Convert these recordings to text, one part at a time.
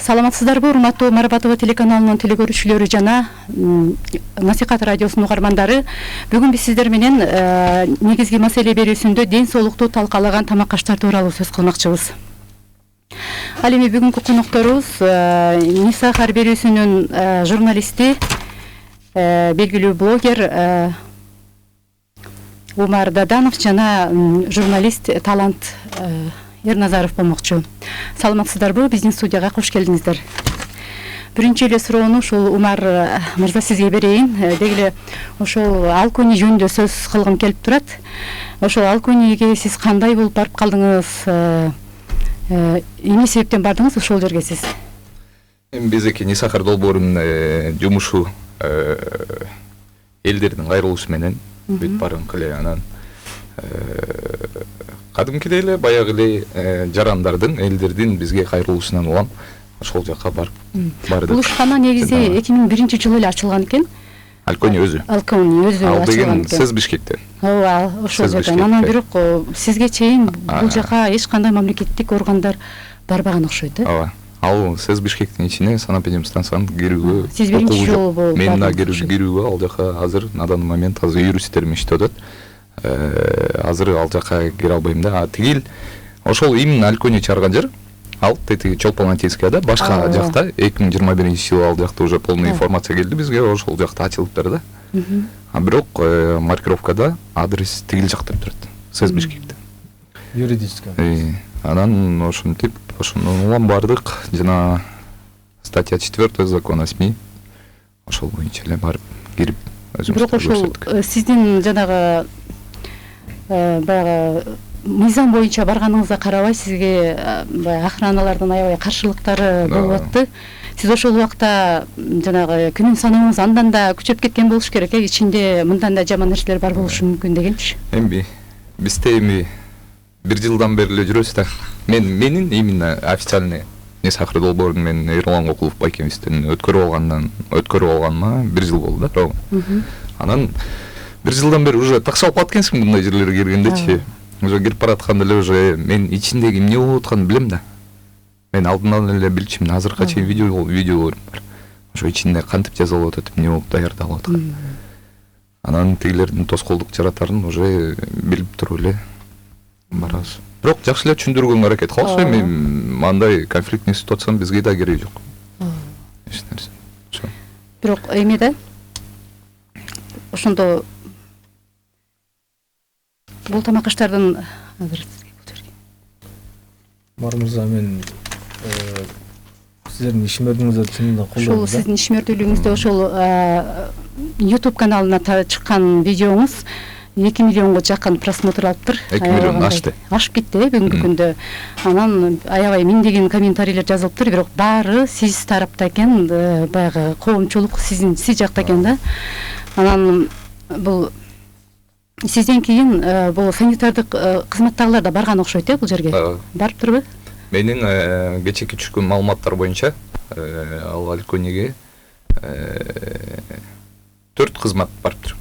Саламатсыздарбы, урматтуу Марабатова телеканалынын телекөрүүчүлөрү жана Насихат радиосунун угармандары. Бүгүн биз сиздер менен негизги маселе берүүсүндө ден соолукту талкалаган тамак аштар тууралуу сөз кылмакчыбыз. Ал эми бүгүнкү конокторубуз Нисахар берүүсүнүн журналисти, белгилүү блогер Умар Даданов жана журналист Талант Ерназаров болмокчу. Саламатсыздарбы, биздин студияга кош келдиңиздер. Биринчи эле суроону ушул Умар мырза сизге берейин. Дегеле ошол алкони жөнүндө сөз кылгым келип турат. Ошол алкониге сиз кандай болуп барып калдыңыз? Эмне себептен бардыңыз ошол жерге сиз? Биздики Нисахар долбоорунун жумушу элдердин кайрылуусу менен бүт барыңкы эле анан кадимкидей эле баягы эле жарандардын элдердин бизге кайрылуусунан улам ошол жака бардык. Бул ишкана негизи 2001-жылы эле ачылган экен. Алкони өзү. Алкони өзү ачылган. Ал деген Сез Бишкектен. Ооба, ошол жерден. Анан бирок сизге чейин бул жака эч кандай мамлекеттик органдар барбаган окшойт, Ооба. Ал Сез Бишкектин ичине санэпидемстанциянын кирүүгө. Сиз биринчи жолу болуп мен да кирүүгө ал жака азыр на данный момент азыр юристтерим иштеп атат. Азыр ал жака кире албайм да. Тигил ошол именно алкони чыгарган жер ал тетиги Чолпон-Антийскаяда, башка жакта 2021-жылы ал жакта уже полный информация келди бизге, ошол жакта ачылыптыр да. А бирок маркировкада адрес тигил жакта турат. Сез Бишкекте. Юридический. Анан ошентип ошондон улам бардык жана статья 4 закона СМИ ошол боюнча эле барып кирип өзүбүздү. Бирок ошол сиздин жанагы баягы мыйзам боюнча барганыңызга карабай сизге баягы охраналардын аябай каршылыктары болуп атты. Сиз ошол убакта жанагы күнүн санооңуз андан да күчөп кеткен болуш керек, ичинде мындан да жаман нерселер бар болушу мүмкүн дегенчи. Эми бизде эми 1 жылдан бери эле жүрөбүз да. Менин именно официальный Нисахар долбоорун мен Эрлан Окулов байкемистен өткөрүп алганыма 1 жыл болду да. Анан 1 жылдан бери уже такшалып калат экенсиң мындай жерлерге киргендечи. Уже кирип баратканда эле уже мен ичиндеги эмне болуп атканын билем да. Мен алдынан эле билчүмүн, азыркыга чейин видеолорум бар. Ошо ичинде кантип жазылып атат, эмне болуп даярдалып аткан. Анан тигилердин тоскоолдук жаратарын уже билип туруп эле барабыз. Бирок жакшы эле түшүндүргөнгө аракет кылабыз. Эми мындай конфликтный ситуациянын бизге да кереги жок. Эч нерсе. Бирок эми да ошондо бул тамак аштардын азыр Мармырза, мен сиздердин ишмердигиңизди чынында колдойм. Ошол сиздин ишмердүүлүгүңүздө ошол YouTube каналына чыккан видеоңуз 2 миллионго жакын просмотр алыптыр. 2 миллион ашты. Ашып кетти бүгүнкү күндө. Анан аябай миңдеген комментарийлер жазылыптыр, бирок баары сиз тарапта экен, баягы коомчулук сиз жакта экен да. Анан бул сизден кийин бул санитардык кызматтагылар да барган окшойт бул жерге. Барыптырбы? Менин кечеки түшкөн маалыматтар боюнча ал алкониге 4 кызмат барыптыр.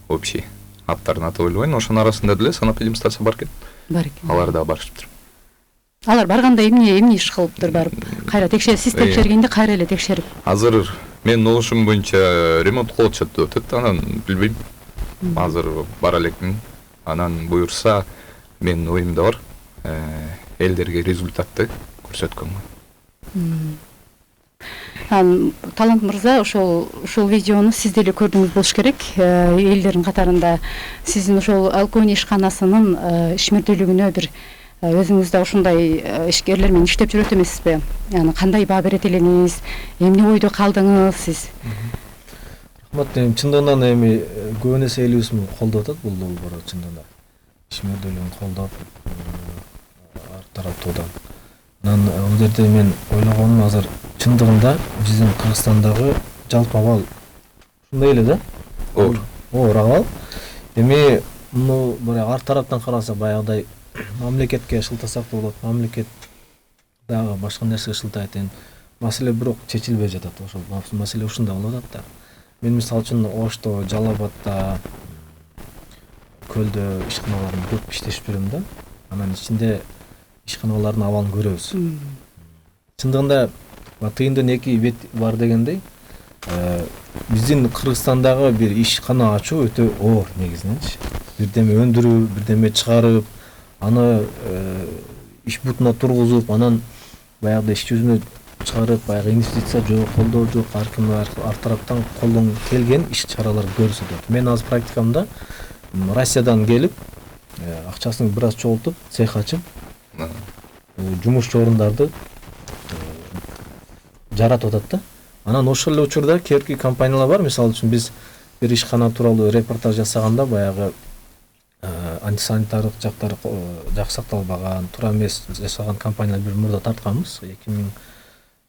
Общий. Аттарын атап ойлобойм, ошонун арасында деле санэпидемстанция бар экен. Бар экен. Алар да барышыптыр. Алар барганда эмне иш кылыптыр барып? Кайра сиз текшергенде кайра эле текшерип. Азыр менин угушум боюнча ремонт кылып атышат деп атат, анан билбейм. Азыр бара элекмин. Анан буюрса менин оюмда бар. Элдерге результатты көрсөткөнгө. Талант мырза, ошол видеону сиз деле көрдүңүз болуш керек. Элдердин катарында сиздин ошол алкони ишканасынын ишмердүүлүгүнө бир өзүңүз да ушундай ишкерлер менен иштеп жүрөт эмессизби? Яны кандай баа берет элеңиз, эмне ойдо калдыңыз сиз? Рахмат, чындыгынан эми көп нерсе элибиз колдоп атат бул долбоор, чындыгында ишмердүүлүгүн колдоп ар тараптуудан. Анан бул жерде мен ойлогонум азыр чындыгында биздин Кыргызстандагы жалпы абал ушундай эле да. Оор абал. Эми муну баягы ар тараптан караса баягыдай мамлекетке шылтасак да болот, мамлекет дагы башка нерсеге шылтайт. Маселе бирок чечилбей жатат. Ошол маселе ушунда болуп атат да. Мен мисалы үчүн Ошто, Жалал Абадта, Көлдө ишканаларын көп иштешип жүрөм да. Анан ичинде ишканалардын абалын көрөбүз. чындыгында тыйындын эки бет бар дегендей, биздин Кыргызстандагы бир ишкана ачуу өтө оор негизиненчи. Бирдеме өндүрүү, бирдеме чыгарып, аны иш бутуна тургузуп, анан баягы иш жүзүнө чыгарып, баягы инвестиция жок, колдоо жок, ар ким ар тараптан колдон келген иш чаралар көрсөтөт. Мен азыр практикамда Россиядан келип, акчасын бир аз чогултуп, цех ачып, жумушчу орундарды жаратып атат да. Анан ошол эле учурда керки компаниялар бар. Мисалы үчүн биз бир ишкана тууралуу репортаж жасаганда баягы антисанитардык жактары жакшы сакталбаган, туура эмес жасаган компаниялар бир мурда тартканбыз.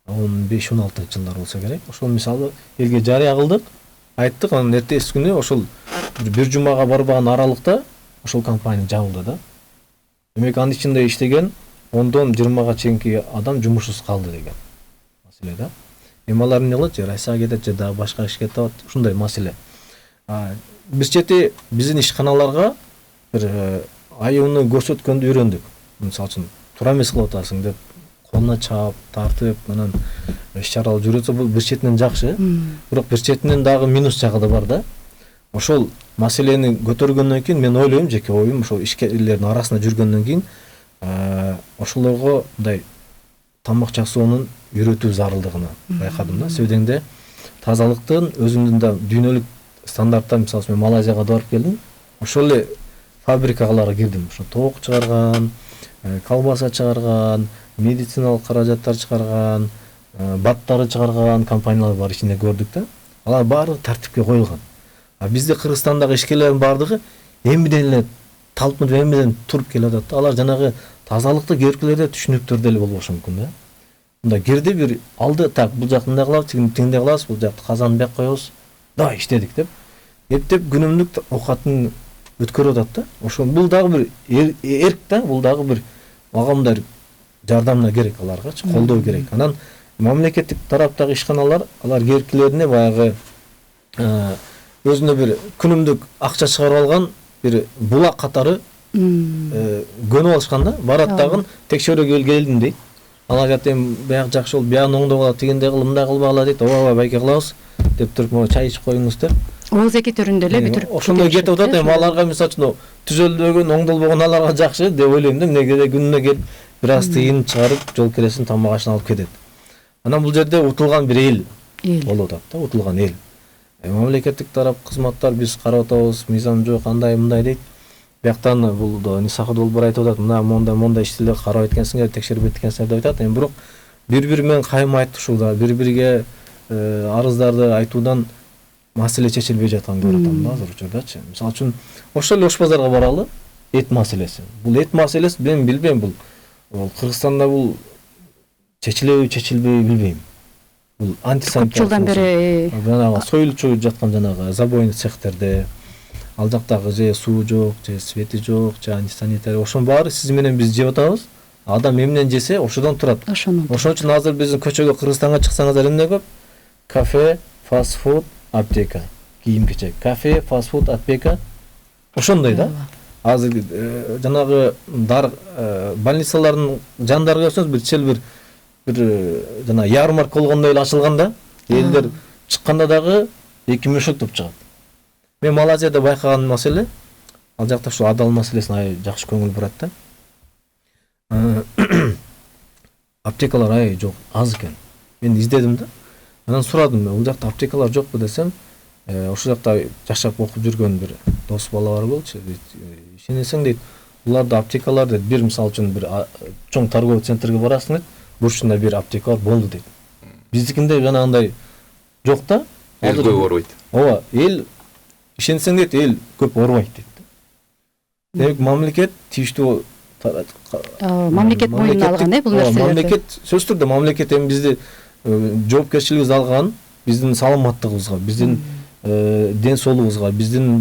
2015-16 жылдар болсо керек. Ошол мисалы элге жарыя кылдык, айттык, анан эртеси күнү ошол бир жумага барбаган аралыкта ошол компания жабылды да. Демек анын ичинде иштеген 10-дон 20-га чейинки адам жумушсуз калды деген маселе да. Эми алар эмне кылат? Же Россияга кетет, же дагы башка ишке кетет, ушундай маселе. Биз чети биздин ишканаларга бир айымны көрсөткөндү үйрөндүк. Мисалы үчүн туура эмес кылып атасың деп колуна чаап, тартып, анан иш чаралар жүрөтсө бул бир четинен жакшы, бирок бир четинен дагы минус жагы да бар да. Ошол маселени көтөргөндөн кийин мен ойлойм, жеке оюм, ошол ишкерлердин арасында жүргөндөн кийин ошолорго мындай тамак жасоонун үйрөтүү зарылдыгына байкадым да. Сөйдеңде тазалыктын өзүмдүн да дүйнөлүк стандарттар, мисалы мен Малайзияга барып келдим. Ошол эле фабрикаларга кирдим. Ошо тоок чыгарган, колбаса чыгарган, медициналык каражаттар чыгарган, баттары чыгарган компаниялар бар, ичинде көрдүк да. Алар баары тартипке коюлган. А бизде Кыргызстандагы ишкерлердин баардыгы эмиден эле талпынып, эмиден туруп келип атат да. Алар жанагы тазалыкты керкилерде түшүнүктөрдө эле болбошу мүмкүн да. Мында кирди бир алды, так бул жакты мындай кылабыз, тигиндей кылабыз, бул жакты казанды бияк коебуз. Да, иштедик деп. Эптеп күнүмдүк оокатын өткөрүп атат да. Ошол бул дагы бир эрк да, бул дагы бир мага жардамына керек аларгачы, колдоо керек. Анан мамлекеттик тараптагы ишканалар алар керкилерине баягы өзүнө бир күнүмдүк акча чыгарып алган бир булак катары көнүп алышкан да. Барат дагы текшерүүгө келдим дейт. Алар айтат, баягы жакшы болуп, баягы оңдоп алат, тигиндей кыл, мындай кылбагыла дейт. Ооба, байке кылабыз деп туруп, могу чай ичип коюңуз деп. Ооз эки түрүндө эле бүтүрүп. Ошондой кетип атат. Эми аларга мисалы үчүн түзөлбөгөн, оңдолбогон аларга жакшы деп ойлойм да. Эмнеге күнүнө келип бир аз тыйын чыгарып, жол киресин, тамак ашын алып кетет. Анан бул жерде утулган бир эл болуп атат да, утулган эл. Мамлекеттик тарап кызматтар биз карап атабыз, мыйзам жок, андай мындай дейт. Бияктан бул Нисахат долбоор айтып атат, мына мондай иштелер карап эткенсиңер, текшерип эткенсиңер деп айтат. Эми бирок бири-бири менен кайым айтып ушулда, бири-бириге арыздарды айтуудан маселе чечилбей жатканын көрүп атам да азыр учурдачы. Мисалы үчүн ошол эле Ош базарга баралы, эт маселеси. Бул эт маселеси мен билбейм, бул Кыргызстанда бул чечилбей билбейм. Бул антисанитар. Көп жылдан бери жанагы союлчу жаткан жанагы забойный цехтерде ал жактагы же суу жок, же свети жок, же антисанитар. Ошонун баары сиз менен биз жеп атабыз. Адам эмнен жесе ошодон турат. Ошон үчүн азыр биздин көчөгө Кыргызстанга чыксаңыздар эмне көп? Кафе, фастфуд, аптека, кийим кечек. Кафе, фастфуд, аптека. Ошондой да. Азыр жанагы больницалардын жандарга көрсөңүз бир жана ярмарка болгондой эле ачылган да. Элдер чыкканда дагы эки мөшөктөп чыгат. Мен Малайзияда байкаган маселе, ал жакта ушу адал маселесине жакшы көңүл бурат да. Аптекалар жок, аз экен. Мен издедим да. Анан сурадым, бул жакта аптекалар жокпу десем, ошол жакта жашап окуп жүргөн бир дос бала бар болчу. Ишенесең дейт, буларда аптекалар дейт, бир мисалы үчүн бир чоң торговый центрге барасың дейт, бурчунда бир аптека бар болду дейт. Биздикинде жанагындай жок да. Эл көп орбойт. Ооба, эл ишенсең дейт, эл көп орбойт дейт. Демек мамлекет тийиштүү мамлекет мойнуна алган бул нерселерди. Мамлекет сөзсүз түрдө мамлекет эми бизди жоопкерчилигибиз алган, биздин саламаттыгыбызга, биздин ден соолугубузга, биздин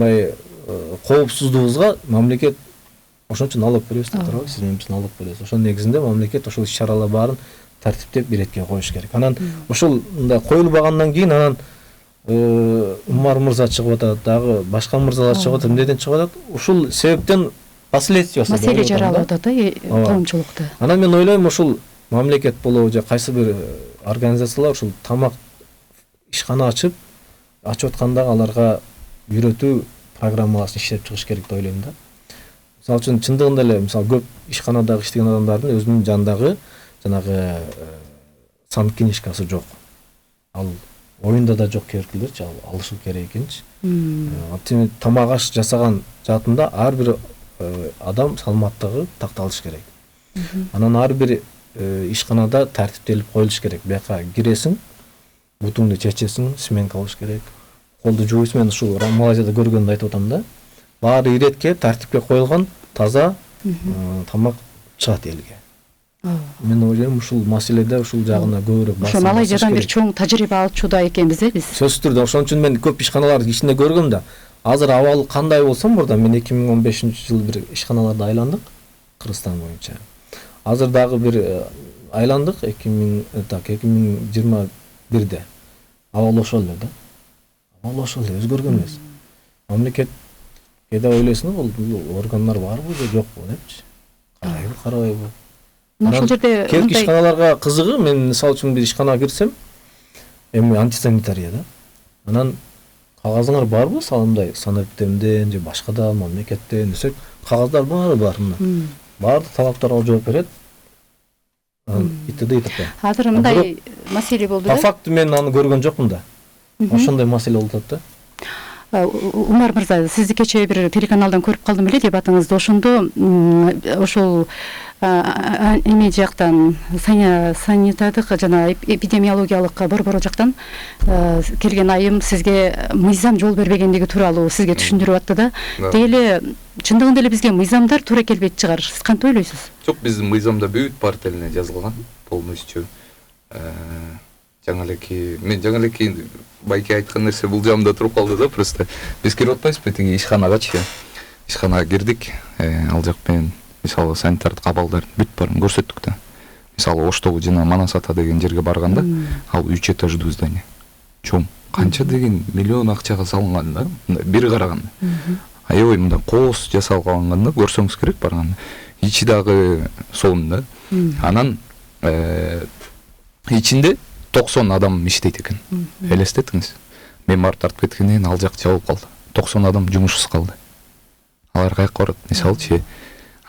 коопсуздугубузга мамлекет ошон үчүн алып беребиз деп турабы, сиз менен биз алып беребиз. Ошонун негизинде мамлекет ошол иш-чаралар баарын тартиптеп биретке коюш керек. Анан ошол мындай коюлбагандан кийин анан Умар мырза чыгып атат, дагы башка мырзалар чыгып атат, эмнеден чыгып атат? Ушул себептен последствиясы маселе жаралып атат коомчулукта. Анан мен ойлойм, ушул мамлекет болобу же кайсы бир организациялар ушул тамак ишкана ачып атканда аларга үйрөтүү программаласын иштеп чыгыш керек деп ойлойм да. Мисалы үчүн чындыгында эле мисалы көп ишканадагы иштеген адамдардын өзүнүн жандагы жанагы сан книжкасы жок. Ал оюнда да жок керекилерчи, ал алышы керек экенчи. Тамак аш жасаган жатында ар бир адам салматтыгы такталыш керек. Анан ар бир ишканада тартиптелип коюлуш керек. Бияка киресиң, бутуңду чечесиң, сменка болуш керек. Колду жууйсуң, мен ушул Малайзияда көргөндү айтып атам да. Баары иретке, тартипке коюлган таза тамак чыгат элге. Мен ойлойм ушул маселеде ушул жагына көбүрөөк басым. Ошо Малайзиядан бир чоң тажрыйба алчуда экенбиз биз. Сөзсүз түрдө ошон үчүн мен көп ишканаларды ичинде көргөм да. Азыр абалы кандай болсо мурда мен 2015-жылы бир ишканаларды айландык Кыргызстан боюнча. Азыр дагы бир айландык 2021-де. Абал ошол эле да. Абал ошол эле өзгөргөн эмес. Мамлекет кээде ойлойсуң, бул органдар барбы же жокпу депчи. Карайбы, карабайбы. Ошол жерде келки ишканаларга кызыгы, мен мисалы үчүн бир ишканага кирсем, эми антисанитария да. Анан кагазыңар барбы? Салымдай санаптемден же башкадан мамлекеттен десек, кагаздар бар мына. Баардык талаптарга жооп берет. ИТД. Азыр мындай маселе болду да. По факту мен аны көргөн жокмун да. Ошондой маселе болуп атат да. Умар мырза, сизди кечээ бир телеканалдан көрүп калдым эле дебатыңызды. Ошондо ошол эме жактан санитардык жана эпидемиологиялык борбору жактан келген айым сизге мыйзам жол бербегендиги тууралуу сизге түшүндүрүп атты да. Дейле чындыгында эле бизге мыйзамдар туура келбейт чыгар. Сиз кантип ойлойсуз? Жок, биздин мыйзамда бүт бар тилине жазылган полностью. Мен жаңы элеки байке айткан нерсе бул жамда туруп калды да, просто биз кирип атпайбызбы тиги ишканагачы. Ишканага кирдик, ал жак менен мисалы санитардык абалдардын бүт баарын көрсөттүк да. Мисалы Оштогу жана Манас ата деген жерге барганда, ал 3 этаждуу здание. Чоң, канча деген миллион акчага салынган да, бири караганда. Аябай мындай коос жасалган да, көрсөңүз керек барганда. Ичи дагы сонун да. Анан ичинде 90 адам иштейт экен. Элестетиңиз. Мен барып тартып кеткенден кийин ал жак жабылып калды. 90 адам жумушсуз калды. Алар каяка барат? Мисалычы,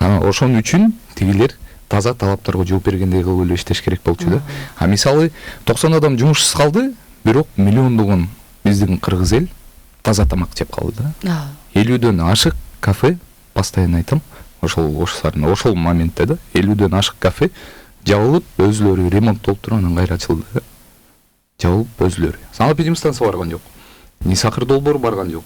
ошон үчүн тигилер таза талаптарга жооп бергендей кылып эле иштеш керек болчу да. Мисалы 90 адам жумушсуз калды, бирок миллиондогон биздин кыргыз эл таза тамак жеп калды да. 50дөн ашык кафе, постоянно айтам, ошол моментте да 50дөн ашык кафе жабылып, өзүлөрү ремонттолуп туруп анан кайра ачылды да. Жабылып өзүлөрү. Санэпидемстанция барган жок. Ни сакыр долбоор барган жок.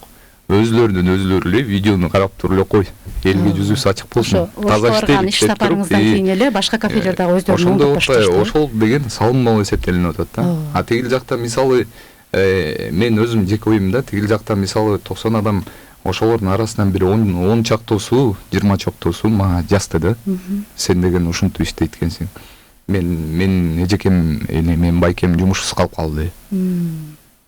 Өзүлөрүнүн өзүлөрү эле видеону карап туруп эле кой. Элге жүзүбүз ачык болсун. Таза иштелип иш сапарыңыздан кийин эле башка кафелер дагы өздөрүнүн ошондой болуп, ошол деген салым эсептелинип атат да. Тигил жакта мисалы мен өзүм жеке оюм да, тигил жакта мисалы 90 адам ошолордун арасынан бир 10 чактоосу, 20 чактоосу мага жазды да. Сен деген ушинтип иштейт экенсиң. Мен эжекем эле мен байкем жумушсуз калып калды.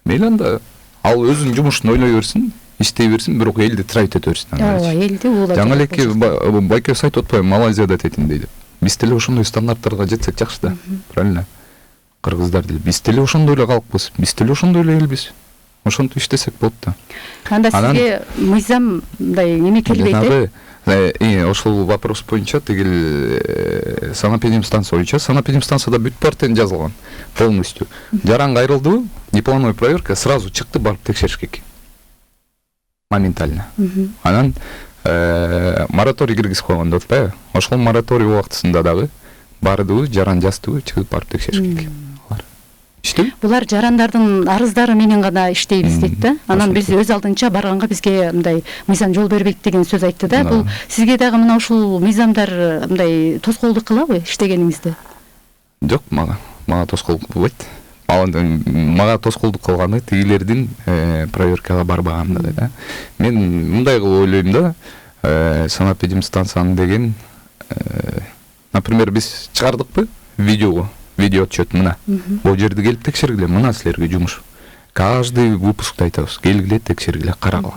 Мейли анда ал өзүнүн жумушун ойлой берсин, иштей берсин, бирок элди трайт өтө берсин. Ооба, элди уулап. Жаңы элеки байке айтып атпайбы, Малайзияда тетин дейт. Биз деле ошондой стандарттарга жетсек жакшы да. Правильно? Кыргыздар деле биз деле ошондой эле калкпыз, биз деле ошондой эле элбиз. Ошентип иштесек болот да. Анда сизге мыйзам мындай неме келбейт э? Ошол вопрос боюнча тигил санэпидемстанция боюнча, санэпидемстанцияда бүт бар тең жазылган полностью. Жаран кайрылдыбы, дипломной проверка сразу чыкты, барып текшериш керек. Моментально. Анан мораторий киргизип койгон деп атпайбы? Ошол мораторий убактысында дагы бардыбы, жаран жаздыбы, чыгып барып текшериш керек. Булар жарандардын арыздары менен гана иштейбиз дейт да. Анан биз өз алдынча барганга бизге мындай мыйзам жол бербейт деген сөз айтты да. Бул сизге дагы мына ушул мыйзамдар мындай тоскоолдук кылабы иштегениңизде? Жок, мага тоскоолдук кылбайт. Мага тоскоолдук кылганы тигилердин проверкага барбагандыгы да. Мен мындай кылып ойлойм да, санэпидемстанцияны деген например биз чыгардыкпы видео отчет мына. Бул жерде келип текшергиле, мына силерге жумуш. Каждый выпускта айтабыз, келгиле текшергиле, карагыла.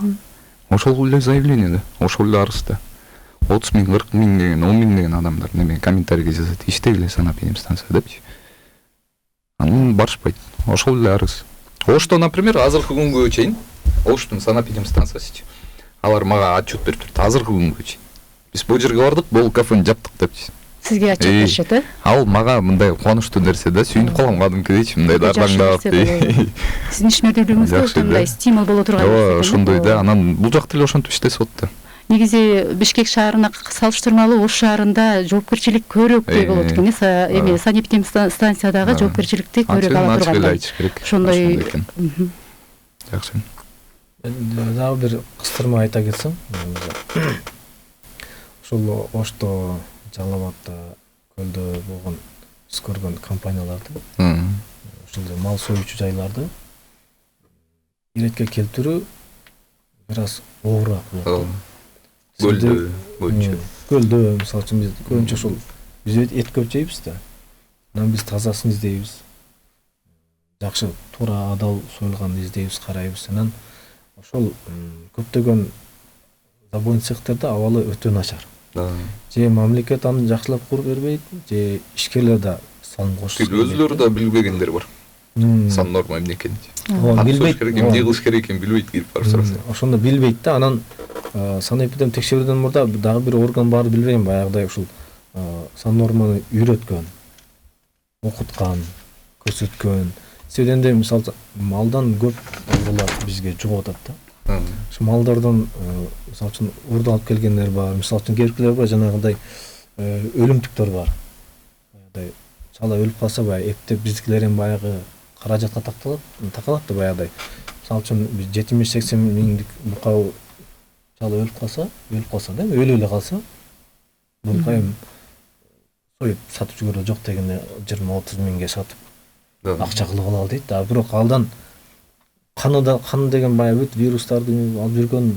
Ошол эле заявление да, ошол эле арыз да. 30 миң 40 миң деген 10 миң деген адамдар неме комментарийге жазат иште эле санэпидем станция депчи. Анан барышпайт. Ошол эле арыз. Ошто, например, азыркы күнгө чейин Оштун санэпидем станциясычы. Алар мага отчет берип турду азыркы күнгө чейин. Биз бул жерге бардык, бул кафени жаптык депчи. Сизге отчет беришет, э? Ал мага мындай кубанычтуу нерсе да, сүйүнүп калгам кадимкидейчи, мындай дардаңдап. Сиздин ишмердүүлүгүңүзгө мындай стимул боло турган. Ооба, ошондой да. Анан бул жакта эле ошентип иштесип атты. Негизи Бишкек шаарына салыштырмалуу Ош шаарында жоопкерчилик көбүрөөк болот экен. Эми санэпидем станциядагы жоопкерчиликти көбүрөөк ала турган. Ошондой. Жакшы. Дагы бир кыстырма айта кетсем, ошол Ошто, Жалал Абадта, Көлдө болгон биз көргөн компанияларды, ошол мал союучу жайларды иретке келтирүү бир аз оорураак болот. Көлдө, мисалы үчүн биз көбүнчө ошол биз эт көп жейбиз да. Анан биз тазасын издейбиз. Жакшы туура адал союлганды издейбиз, карайбыз. Анан ошол көптөгөн забойн цехтерде абалы өтө начар. Же мамлекет аны жакшылап куруп бербейт, же ишкерлер да сан кошуп. Өзүлөрү да билбегендер бар. Сан норма эмне экенин. Билбейт, эмне кылыш керек экенин билбейт кирип барсаңыз. Ошондо билбейт да, анан санэпидем текшерүүдөн мурда дагы бир орган бар билбейм, баягыдай ушул сан норманы үйрөткөн, окуткан, көрсөткөн. Себебинде мисалы малдан көп оорулар бизге жугуп атат да. Ошо малдардан мисалы үчүн урду алып келгендер бар, мисалы үчүн керкилер бар, жанагындай өлүмтүктөр бар. Баягыдай чала өлүп калса баягы эптеп биздикилер эми баягы каражатка такалат да баягыдай. Мисалы үчүн 70-80 миңдик букау чала өлүп калса да, өлүп эле калса, бул эми союп сатып жиберүү жок дегенде 20-30 миңге сатып акча кылып алалы дейт да. Бирок алдан каны деген баягы бүт вирустарды алып жүргөн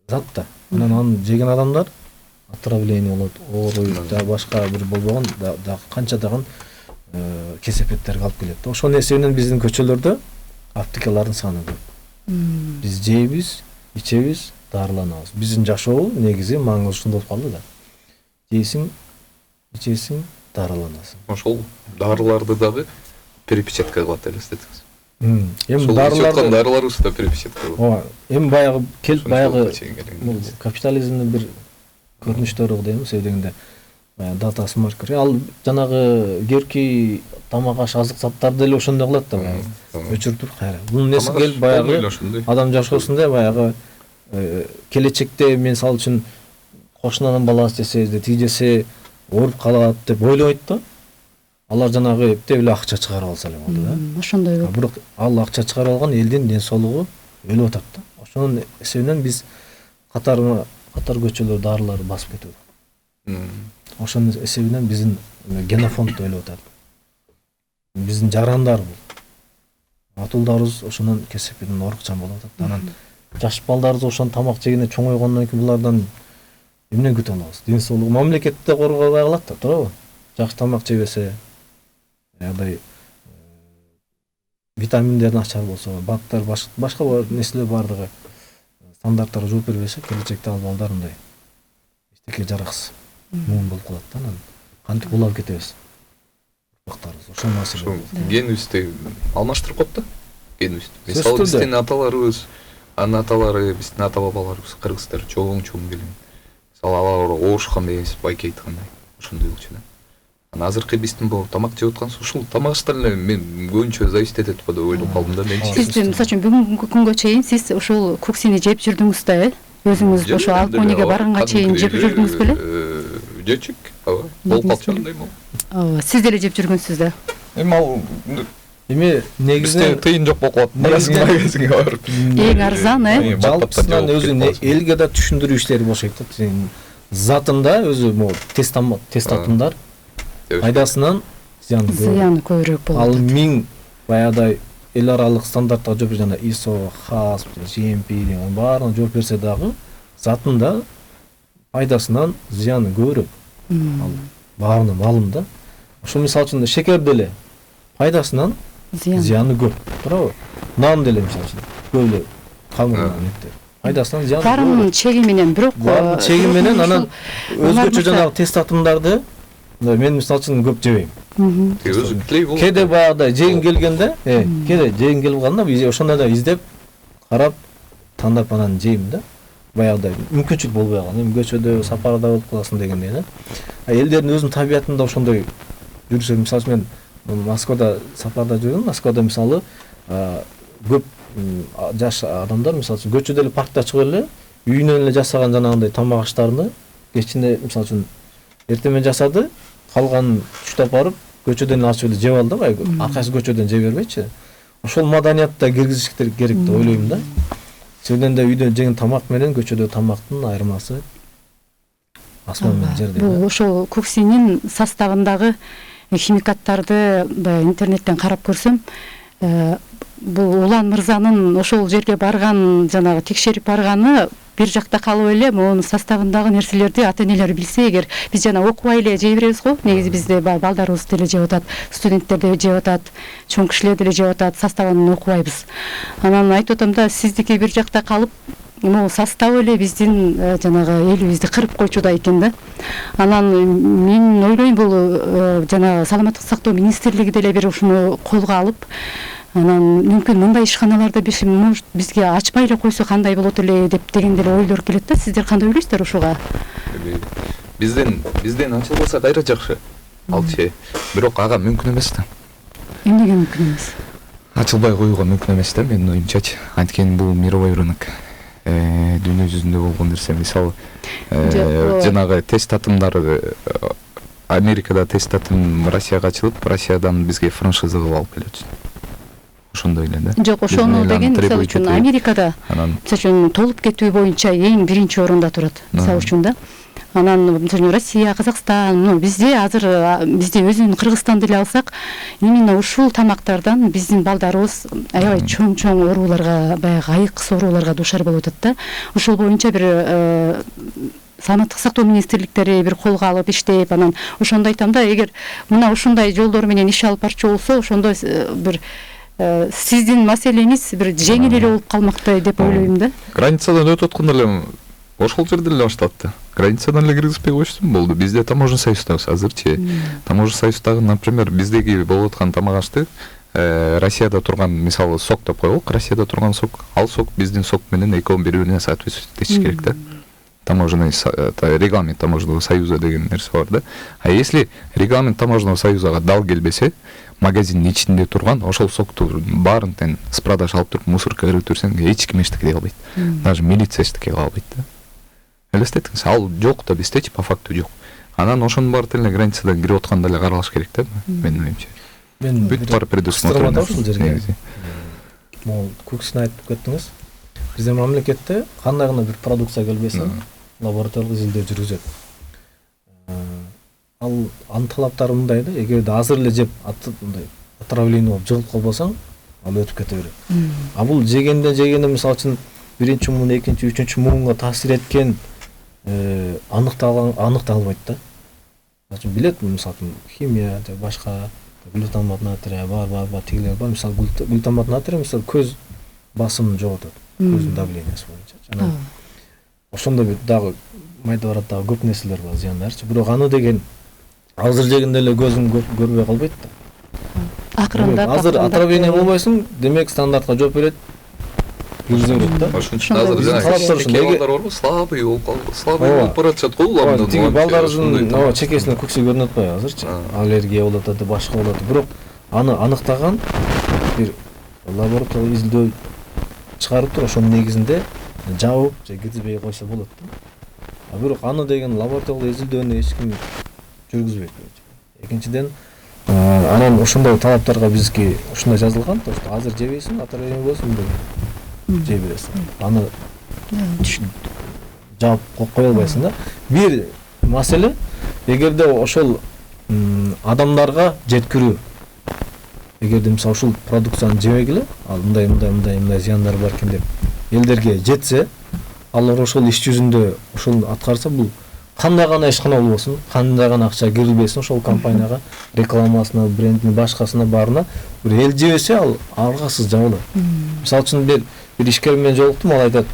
зат да. Анан аны жеген адамдар отравление болот, ооруйт да, башка бир болбогон да канчадаган кесепеттерге алып келет да. Ошонун эсебинен биздин көчөлөрдө аптекалардын саны көп. Биз жейбиз, ичебиз, дарыланабыз. Биздин жашоо негизи маңызы ушунда болуп калды да. Жейсиң, ичесиң, дарыланасың. Ошол дарыларды дагы перепечатка кылат элестетиңиз. Эми дарыларыбыз да перепечатка кылат. Ооба, эми баягы келип баягы капитализмдин бир көрүнүштөрү дейм, себебинде датасы маркер. Ал жанагы керки тамак аш азык заттарды деле ошондой кылат да баягы. Өчүртүп кайра. Бунун неси келип баягы адам жашоосунда баягы келечекте мен мисалы үчүн кошунанын баласы жесе, тиги жесе ооруп калат деп ойлойт да. Алар жанагы эптеп эле акча чыгарып алса эле болду да. Ошондой көп. Бирок ал акча чыгарып алган элдин ден соолугу өлүп атат да. Ошонун эсебинен биз катар көчөлөр дарылар басып кетет. Ошонун эсебинен биздин генофонд өлүп атат. Биздин жарандар бул. Атуулдарыбыз ошонун кесепетинен орукчан болуп атат. Анан жаш балдарыбыз ошон тамак жегенде чоңойгондон кийин булардан эмне күтө алабыз? Ден соолугу мамлекетте коргобай калат да, туурабы? Жакшы тамак жебесе, ягдай витаминдер начар болсо, баттар башка нерселер бардыгы стандарттарга жооп бербесе, келечекте ал балдар мындай эчтеке жараксыз муун болуп калат да. Анан кантип улап кетебиз? Урпактарыбыз ошол маселе. Генибизди алмаштырып коет да. Генибизди. Мисалы биздин аталарыбыз, анын аталары, биздин ата бабаларыбыз кыргыздар чоң келген. Мисалы алар оорушкан дегенсиз байке айткандай. Ошондой болчу да. Анан азыркы биздин бул тамак жеп аткан ушул тамак аштан эле мен көбүнчө зависит этет деп ойлоп калдым да мен. Сиз мисалы үчүн бүгүнкү күнгө чейин сиз ушул куксини жеп жүрдүңүз да, өзүңүз ошо алкониге барганга чейин жеп жүрдүңүз беле? Жечик, ооба. Болуп калчандай болду. Ооба, сиз деле жеп жүргөнсүз да. Эми ал негизинен тыйын жок болуп калат. Магазинге барып. Эң арзан, жалпысынан өзү элге да түшүндүрүү иштери болушат да. Затында өзү могу тест атымдар пайдасынан зыяны көбүрөөк болот. Ал 1000 баягыдай эл аралык стандарттарга жооп жана ISO, HACCP, GMP деген баарына жооп берсе дагы затында пайдасынан зыяны көбүрөөк. Ал баарына маалым да. Ошо мисалы үчүн шекер деле пайдасынан зыяны көп, туурабы? Нан деле мисалы үчүн көп эле камырдан пайдасынан зыяны Баарынын чеги менен, бирок баарынын чеги менен анан өзгөчө мисалы- жанагы тест татымдарды мен мисалы үчүн көп жебейм. Тиги өзү тилей болот. Кээде баягыдай жегим келгенде, кээде жегим келип калганда биз ошондо да издеп, карап, тандап анан жейм да. Баягыдай мүмкүнчүлүк болбой калган. Эми көчөдө, сапарда болуп каласың дегендей да. Элдердин өзүнүн табиятында ошондой жүрсө, мисалы үчүн мен Москвада сапарда жүрдүм. Москвада мисалы көп жаш адамдар мисалы үчүн көчөдө эле паркта чыгып эле үйүнөн эле жасаган жанагындай тамак аштарны кечинде мисалы үчүн эртемен жасады, калганын туштап барып көчөдөн эле ачып эле жеп алды да, аркайсы көчөдөн жей бербейчи. Ошол маданиятта киргизиш керек деп ойлойм да. Себебинде үйдөн жеген тамак менен көчөдө тамактын айырмасы асман менен жердей. Бул ошол куксинин составындагы химикаттарды баягы интернеттен карап көрсөм, бул Улан мырзанын ошол жерге барган, жанагы текшерип барганы бир жакта калып эле монун составындагы нерселерди ата энелер билсе, эгер биз жана окубай эле жей беребиз го, негизи бизде балдарыбыз деле жеп атат, студенттер деле жеп атат, чоң кишилер деле жеп атат, составын окубайбыз. Анан айтып атам да, сиздики бир жакта калып, могу состав эле биздин жанагы элибизди кырып койчудай экен да. Анан мен ойлойм, бул жанагы саламаттык сактоо министрлиги деле бир ушуну колго алып, анан мүмкүн мындай ишканаларды бизге ачпай эле койсо кандай болот эле деп деген деле ойлор келет да. Сиздер кандай ойлойсуздар ушуга? Бизден ачылбаса кайра жакшы. Алчы. Бирок ага мүмкүн эмес да. Эмнеге мүмкүн эмес? Ачылбай коюуга мүмкүн эмес да, менин оюмчачы. Анткени бул мировой рынок. Дүйнө жүзүндө болгон нерсе. Мисалы, жанагы тест татымдары Америкада тест татым Россияга ачылып, Россиядан бизге франшиза кылып алып келет. Ошондой эле да. Жок, ошону деген мисалы үчүн Америкада мисалы үчүн толуп кетүү боюнча эң биринчи орунда турат. Мисалы үчүн да. Анан мисалы Россия, Казакстан, бизде азыр бизде өзүнүн Кыргызстанды эле алсак, именно ушул тамактардан биздин балдарыбыз аябай чоң ооруларга, баягы айыксыз ооруларга дуушар болуп атат да. Ушул боюнча бир саламаттык сактоо министрликтери бир колго алып иштеп, анан ошондо айтам да, эгер мына ушундай жолдор менен иш алып барчу болсо, ошондо бир сиздин маселеңиз бир жеңил эле болуп калмактай деп ойлойм да. Границадан өтүп атканда эле ошол жерде эле башталат да. Границадан эле киргизбей койсун болду. Бизде таможня союздабыз азырчы. Таможня союздагы, например, биздеги болуп аткан тамак ашты Россияда турган, мисалы, сок деп коелук, Россияда турган сок, ал сок биздин сок менен экөөнүн бири-бирине соответствовать этиш керек да. Таможенный регламент таможенного союза деген нерсе бар да. А если регламент таможенного союзага дал келбесе, магазиндин ичинде турган ошол сокту баарын тең с продаж алып туруп мусоркага кирип берсең, эч ким эчтеке дей албайт. Даже милиция эчтеке кыла албайт да. Элестетиңиз, ал жок да, биздечи по факту жок. Анан ошонун баары тең эле границадан кирип атканда эле каралыш керек да, менин оюмча. Мен бүт бар предусмотрено. Могу куксин айтып кеттиңиз. Биздин мамлекетте кандай гана бир продукция келбесе, лабораториялык изилдөө жүргүзөт. Ал анын талаптары мындай да, эгерде азыр эле жеп мындай отравление болуп жыгылып калбасаң, ал өтүп кете берет. А бул жегенде мисалы үчүн биринчи муун, экинчи, үчүнчү муунга таасир эткен аныкталбайт да. Мисалы үчүн билет, мисалы үчүн химия же башка глутамат натрия бар, тигилер бар. Мисалы глутамат натрия мисалы көз басымын жоготот, көздүн давлениеси боюнча. Жана ошондо бир дагы майда барат дагы көп нерселер бар, зыяндарчы. Бирок аны деген азыр жегенде эле көзүң көрбөй калбайт да. Акырындап азыр отравление болбойсуң, демек стандартка жооп берет. Киргизе берет да. Ошон үчүн азыр балдар барбы, слабый болуп баратышат го улам. Тиги балдарыбыздын чекесине көксө көрүнүп атпайбы азырчы? Аллергия болуп атат, башка болуп атат. Бирок аны аныктаган бир лабораториялык изилдөө чыгарып туруп, ошонун негизинде жабып же киргизбей койсо болот да. Бирок аны деген лабораториялык изилдөөнү эч ким жүргүзбөйт. Экинчиден, анан ошондой талаптарга бизге ушундай жазылган, то есть азыр жебейсиң, отравление болсун деп жей бересиң. Аны жаап кое албайсың да. Бир маселе, эгерде ошол адамдарга жеткирүү, эгерде мисалы ушул продукцияны жебегиле, ал мындай зыяндар бар экен деп элдерге жетсе, алар ошол иш жүзүндө ошол аткарса, бул кандай гана ишкана болбосун, кандай гана акча кирилбесин ошол компанияга, рекламасына, брендине, башкасына баарына бир эл жебесе, ал аргасыз жабылат. Мисалы үчүн бир ишкер менен жолуктум, ал айтат,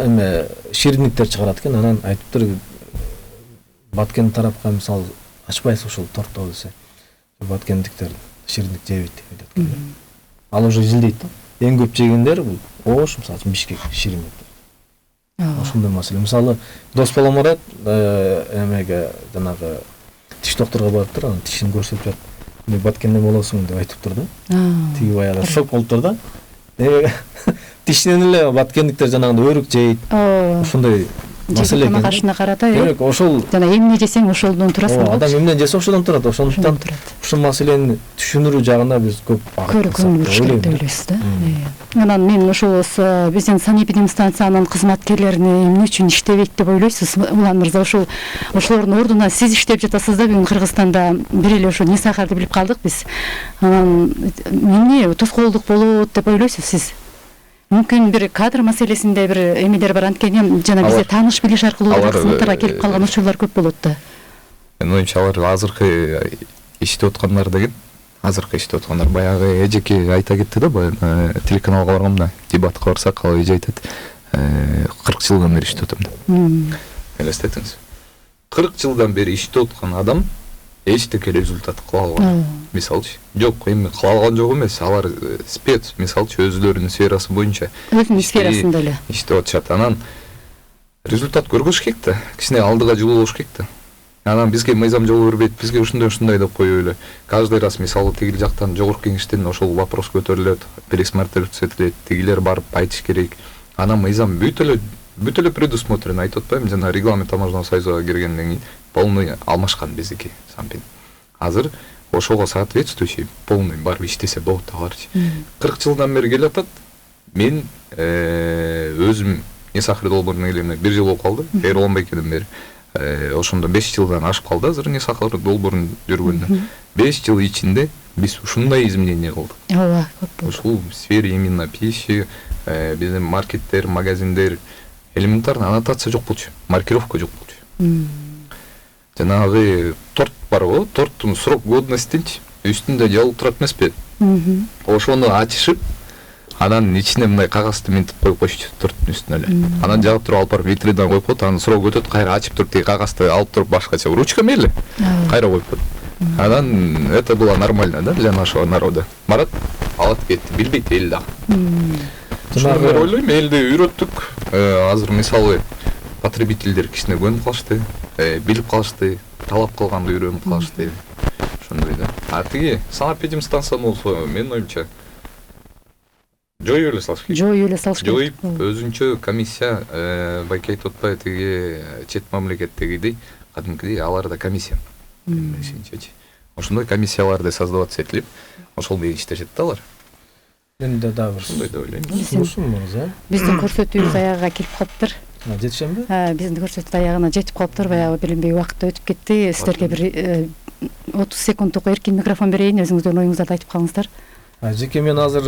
эме шириндиктер чыгарат экен, анан айтыптыр Баткен тарапка мисалы ачпайсыз ошол тортто десе. Баткендиктер шириндик жебейт деп айткан. Ал уже изилдейт да. Эң көп жегендер бул Ош, мисалы Бишкек шириндиктер. Ошондой маселе. Мисалы дос балам барат, эмеге жанагы тиш докторго барыптыр, анын тишин көрсөтүп жатып, "Мен Баткенден болосуң" деп айтыптыр да. Тиги баягы шок болуптур да. Тишинен эле баткендиктер жанагындай өрүк жейт. Ошондой маселе экен. Тамак карата, демек ошол жана эмне жесең ошолдон турасың. Адам эмнеден жесе ошодон турат. Ошондуктан ушул маселени түшүндүрүү жагына биз көп көңүл буруш керек деп ойлойсуз да. Анан мен ошол биздин санэпидем станциянын кызматкерлерине эмне үчүн иштебейт деп ойлойсуз? Улан мырза, ошолордун ордуна сиз иштеп жатасыз да. Бүгүн Кыргызстанда бир эле ошо Нисахарды билип калдык биз. Анан эмне тоскоолдук болот деп ойлойсуз сиз? Мүмкүн бир кадр маселесинде бир эмелер бар, анткени жана бизде тааныш билиш аркылуу кызматтарга келип калган учурлар көп болот да. Менин оюмча алар азыркы иштеп аткандар деген, баягы эжеке айта кетти да, баягы телеканалга барганда, дебатка барсак, ал эже айтат, 40 жылдан бери иштеп атам да. Элестетиңиз. 40 жылдан бери иштеп аткан адам эчтеке результат кыла алган. Мисалчы, жок, эми кыла алган жок эмес, алар спец, мисалчы өзүлөрүнүн сферасы боюнча өзүнүн сферасында эле иштеп атышат. Анан результат көргөз керек да, кичине алдыга жылуу болуш керек да. Анан бизге мыйзам жол бербейт, бизге ушундай деп коюп эле. Каждый раз мисалы тигил жактан жогорку кеңештен ошол вопрос көтөрүлөт, пресс-маркет көрсөтүлөт, тигилер барып айтыш керек. Анан мыйзам бүт эле предусмотрено, айтып атпайбы, жана регламент таможенного союзга киргенден кийин полный алмашкан биздики сампин. Азыр ошого соответствующий полный барып иштесе болот аларчы. 40 жылдан бери келе атат. Мен өзүм Нисахар долбоорунун элемине 1 жыл болуп калды. Эрлан Байкеден бери. Ошондо 5 жылдан ашып калды азыр Нисахар долбоорун жүргөндө. 5 жыл ичинде биз ушундай изменение кылдык. Ооба, көп болду. Ушул сфере именно пищи, биздин маркеттер, магазиндер элементарно аннотация жок болчу, маркировка жок болчу. Жанагы торт бар го, торттун срок годностинчи үстүндө жазылып турат эмеспи? Ошону ачышып, анан ичине мындай кагазды мынтип коюп койчу торттун үстүнө эле. Анан жагып туруп алып барып витринадан коюп коет, анан срок өтөт, кайра ачып туруп тиги кагазды алып туруп башкача ручками эле кайра коюп коет. Анан это было нормально, да, для нашего народа. Марат алат кетти, билбейт эл дагы. Ошондо ойлойм, элди үйрөттүк. Азыр мисалы потребительдер кичине көнүп калышты, билип калышты, талап кылганды үйрөнүп калышты. Ошондой да. А тиги санэпидем станцияны болсо, менин оюмча жоюп эле салыш керек. Жоюп, өзүнчө комиссия, байке айтып атпайбы, тиги чет мамлекеттегидей, кадимкидей аларда комиссия. Ошондой комиссияларды создаваться этилип, ошол менен иштешет да алар. Мен да дагы ушундай деп ойлойм. Биздин көрсөтүүбүз аягына келип калыптыр. Жетишемби? Биздин көрсөтүү аягына жетип калыптыр, баягы билинбей убакыт өтүп кетти. Сиздерге бир 30 секунддук эркин микрофон берейин, өзүңүздүн оюңуздарды айтып калыңыздар. Жеке мен азыр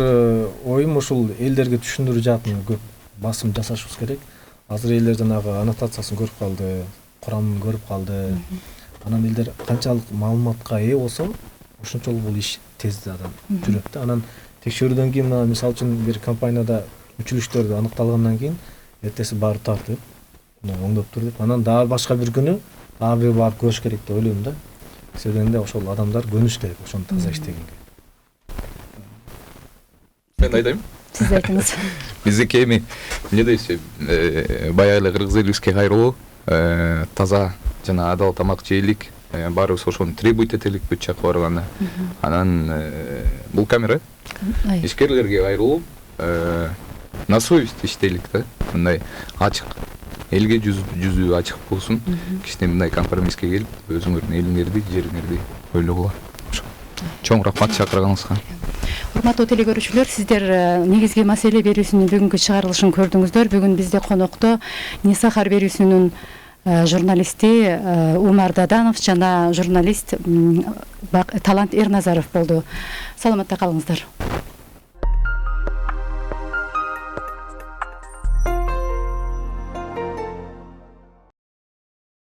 оюм ушул элдерге түшүндүрүү жаатын көп басым жасашыбыз керек. Азыр элдер жанагы аннотациясын көрүп калды, курамын көрүп калды. Анан элдер канчалык маалыматка ээ болсо, ошончолук бул иш тез адам жүрөт да. Анан текшерүүдөн кийин мисалы үчүн бир компанияда үчүлүштөр аныкталгандан кийин эртеси баары тартып, оңдоп тур деп, анан дагы башка бир күнү дагы бир барып көрүш керек деп ойлойм да. Себебинде ошол адамдар көнүш керек ошону таза иштегенге. Мен айтайм. Сиз айтыңыз. Биздики эми эмне дейсиз, баягы эле кыргыз элибизге кайрылуу, таза жана адал тамак жейлик, баарыбыз ошону требуйт этелик бүт жакка барганда. Анан бул камера ишкерлерге кайрылуу, на совесть иштейлик да, мындай ачык, элге жүзү ачык болсун, кичине мындай компромисске келип, өзүңөрдүн элиңерди, жериңерди ойлогула. Чоң рахмат чакырганыңызга. Урматтуу телекөрүүчүлөр, сиздер негизги маселе берүүсүнүн бүгүнкү чыгарылышын көрдүңүздөр. Бүгүн бизде конокто Нисахар берүүсүнүн журналисти Умар Даданов жана журналист Талант Эрназаров болду. Саламатта калыңыздар.